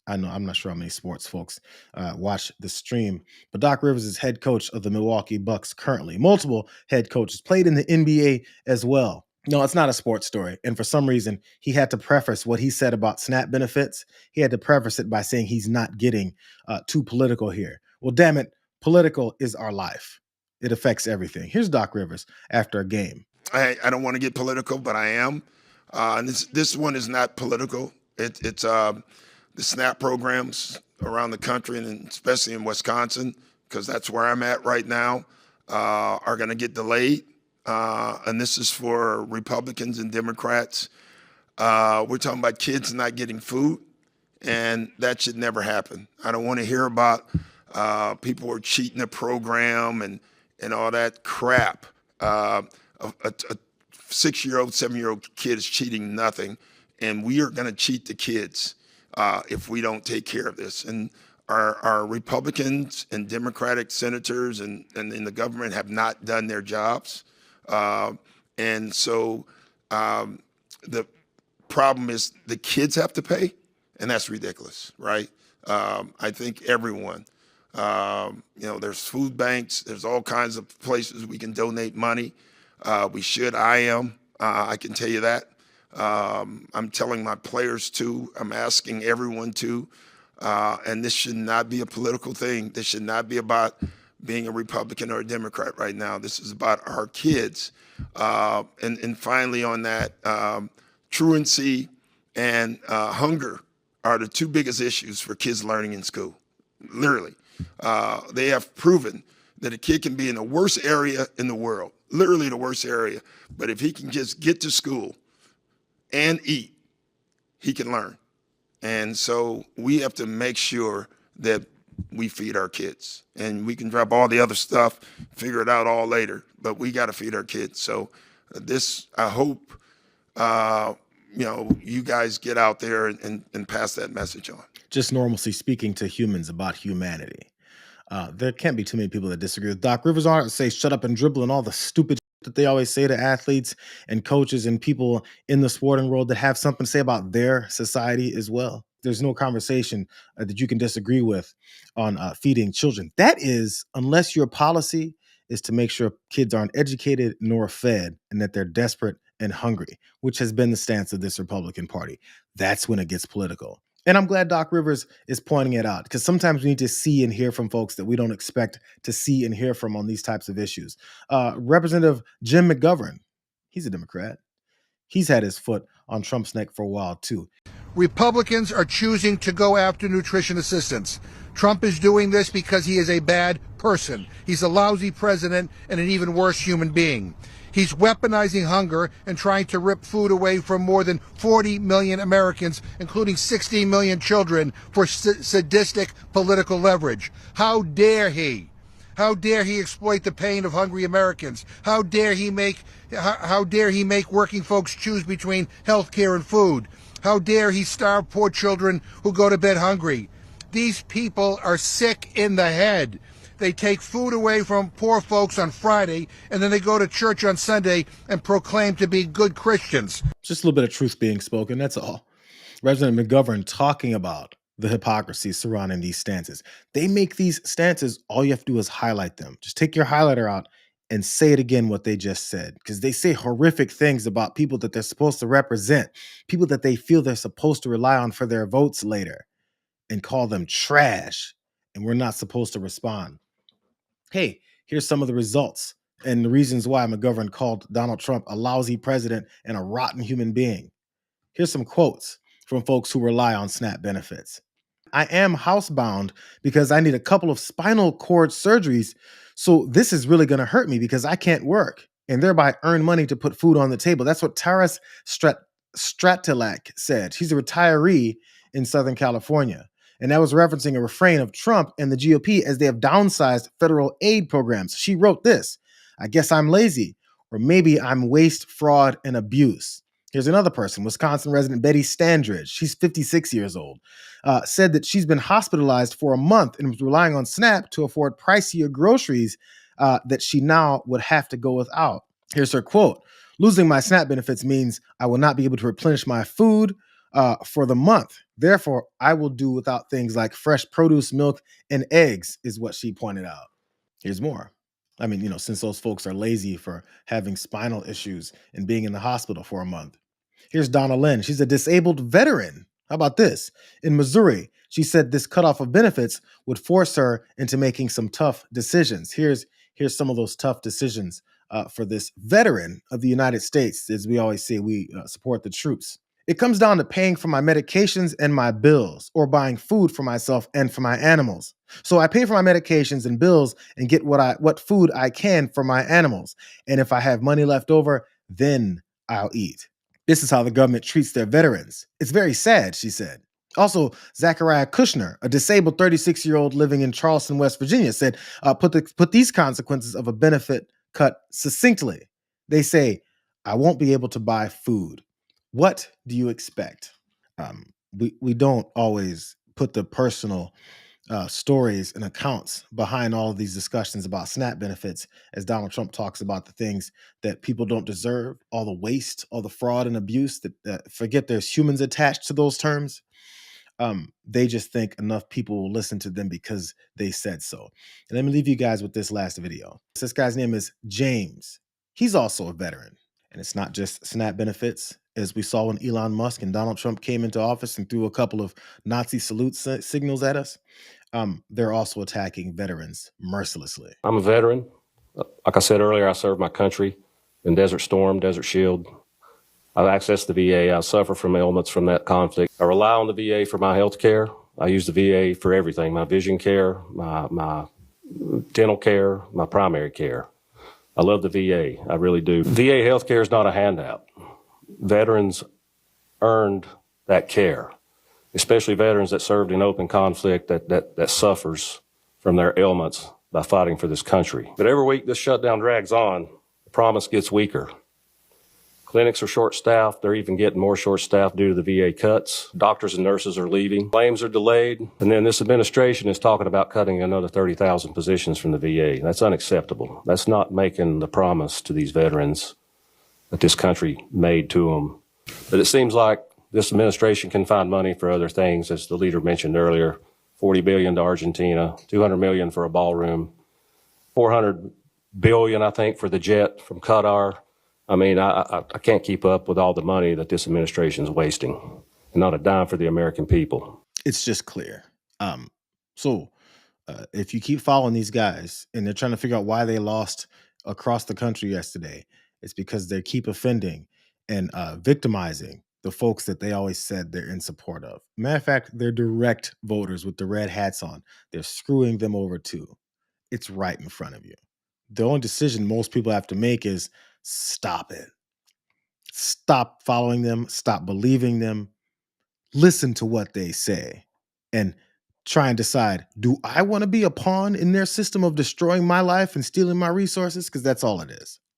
I know I'm not sure how many sports folks watch the stream, but Doc Rivers is head coach of the Milwaukee Bucks currently. Multiple head coaches played in the NBA as well. No, it's not a sports story. And for some reason, he had to preface what he said about SNAP benefits. He had to preface it by saying he's not getting too political here. Well, damn it, political is our life. It affects everything. Here's Doc Rivers after a game. I don't want to get political, but I am. And this one is not political. It's the SNAP programs around the country, and especially in Wisconsin, because that's where I'm at right now, are going to get delayed. And this is for Republicans and Democrats. We're talking about kids not getting food, and that should never happen. I don't want to hear about people who are cheating the program and all that crap. A 6-year-old, 7-year-old kid is cheating nothing, and we are going to cheat the kids if we don't take care of this. And our Republicans and Democratic senators and in the government have not done their jobs. And so the problem is the kids have to pay, and that's ridiculous, right? I think everyone, there's food banks, there's all kinds of places we can donate money. We should. I can tell you that. I'm telling my players to. I'm asking everyone to. And this should not be a political thing. This should not be about being a Republican or a Democrat right now. This is about our kids. And finally on that, truancy and hunger are the two biggest issues for kids learning in school, literally. They have proven that a kid can be in the worst area in the world, literally the worst area, but if he can just get to school and eat, he can learn. And so we have to make sure that we feed our kids, and we can drop all the other stuff, figure it out all later, but we got to feed our kids. So this, I hope, you guys get out there and pass that message on. Just normalcy speaking to humans about humanity. There can't be too many people that disagree with Doc Rivers on it, say shut up and dribble and all the stupid that they always say to athletes and coaches and people in the sporting world that have something to say about their society as well. There's no conversation that you can disagree with on feeding children. That is, unless your policy is to make sure kids aren't educated nor fed and that they're desperate and hungry, which has been the stance of this Republican Party. That's when it gets political. And I'm glad Doc Rivers is pointing it out, because sometimes we need to see and hear from folks that we don't expect to see and hear from on these types of issues. Representative Jim McGovern, he's a Democrat. He's had his foot on Trump's neck for a while, too. Republicans are choosing to go after nutrition assistance. Trump is doing this because he is a bad person. He's a lousy president and an even worse human being. He's weaponizing hunger and trying to rip food away from more than 40 million Americans, including 16 million children, for sadistic political leverage. How dare he? How dare he exploit the pain of hungry Americans? How dare he make working folks choose between health care and food? How dare he starve poor children who go to bed hungry? These people are sick in the head. They take food away from poor folks on Friday, and then they go to church on Sunday and proclaim to be good Christians. Just a little bit of truth being spoken, that's all. Representative McGovern talking about the hypocrisy surrounding these stances. They make these stances, all you have to do is highlight them. Just take your highlighter out and say it again what they just said, because they say horrific things about people that they're supposed to represent, people that they feel they're supposed to rely on for their votes later, and call them trash, and we're not supposed to respond. Hey, here's some of the results and the reasons why McGovern called Donald Trump a lousy president and a rotten human being. Here's some quotes from folks who rely on SNAP benefits. I am housebound because I need a couple of spinal cord surgeries, so this is really going to hurt me because I can't work and thereby earn money to put food on the table. That's what Taras Stratilak said. She's a retiree in Southern California. And that was referencing a refrain of Trump and the GOP as they have downsized federal aid programs. She wrote this: I guess I'm lazy, or maybe I'm waste, fraud, and abuse. Here's another person, Wisconsin resident Betty Standridge. She's 56 years old. Said that she's been hospitalized for a month and was relying on SNAP to afford pricier groceries that she now would have to go without. Here's her quote: losing my SNAP benefits means I will not be able to replenish my food for the month. Therefore, I will do without things like fresh produce, milk, and eggs, is what she pointed out. Here's more. I mean, since those folks are lazy for having spinal issues and being in the hospital for a month. Here's Donna Lynn. She's a disabled veteran. How about this? In Missouri, she said this cutoff of benefits would force her into making some tough decisions. Here's some of those tough decisions for this veteran of the United States. As we always say, we support the troops. It comes down to paying for my medications and my bills, or buying food for myself and for my animals. So I pay for my medications and bills and get what food I can for my animals. And if I have money left over, then I'll eat. This is how the government treats their veterans. It's very sad, she said. Also, Zachariah Kushner, a disabled 36-year-old living in Charleston, West Virginia, said, put these consequences of a benefit cut succinctly. They say, I won't be able to buy food. What do you expect? We don't always put the personal stories and accounts behind all of these discussions about SNAP benefits, as Donald Trump talks about the things that people don't deserve, all the waste, all the fraud and abuse, that forget there's humans attached to those terms. They just think enough people will listen to them because they said so. And let me leave you guys with this last video. This guy's name is James. He's also a veteran. And it's not just SNAP benefits. As we saw when Elon Musk and Donald Trump came into office and threw a couple of Nazi salute signals at us, they're also attacking veterans mercilessly. I'm a veteran. Like I said earlier, I served my country in Desert Storm, Desert Shield. I've accessed the VA. I suffer from ailments from that conflict. I rely on the VA for my health care. I use the VA for everything, my vision care, my dental care, my primary care. I love the VA. I really do. VA health care is not a handout. Veterans earned that care, especially veterans that served in open conflict that suffers from their ailments by fighting for this country. But every week this shutdown drags on, the promise gets weaker. Clinics are short-staffed. They're even getting more short-staffed due to the VA cuts. Doctors and nurses are leaving. Claims are delayed. And then this administration is talking about cutting another 30,000 positions from the VA. That's unacceptable. That's not making the promise to these veterans that this country made to them. But it seems like this administration can find money for other things, as the leader mentioned earlier. $40 billion to Argentina, $200 million for a ballroom, $400 billion, I think, for the jet from Qatar. I mean, I can't keep up with all the money that this administration is wasting, and not a dime for the American people. It's just clear. So if you keep following these guys and they're trying to figure out why they lost across the country yesterday, it's because they keep offending and victimizing the folks that they always said they're in support of. Matter of fact, they're direct voters with the red hats on. They're screwing them over too. It's right in front of you. The only decision most people have to make is stop it. Stop following them. Stop believing them. Listen to what they say and try and decide, do I want to be a pawn in their system of destroying my life and stealing my resources? Because that's all it is.